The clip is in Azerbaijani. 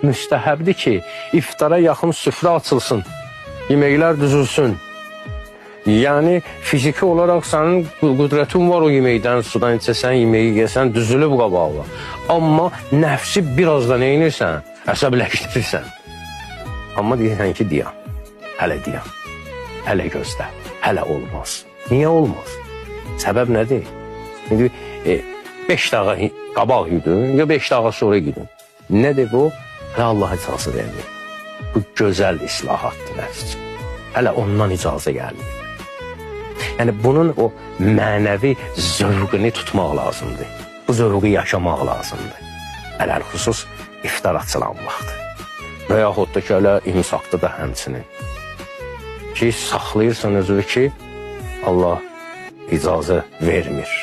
müstəhəbdir ki, iftara yaxın süfrə açılsın, yeməklər düzülsün. Yəni, fiziki olaraq sənin qüdrətin var o yeməkdən, sudan içəsən, yeməyi yesən, düzülüb qabağa. Amma nəfsi biraz da neynirsən? Əsəbləşdirirsən. Amma deyirsən ki, dayan, hələ dayan, hələ gözlə, hələ olmaz. Niyə olmaz? Səbəb nədir? İndi 5 dəqiqə qabaq yudun, ya 5 dəqiqə sonra yudun. Nədir bu? Və Allah icazə vermir. Bu gözəl islahatdır nəfs üçün. Hələ ondan icazə gəlmir. Yəni, bunun o mənəvi zövqünü tutmaq lazımdır. Bu zövqü yaşamaq lazımdır. Ələl xüsus iftar açılan vaxtı. Və yaxud da ki, elə imsaqda da həmçinin. Ki, saxlayırsan özünü ki, Allah icazə vermir.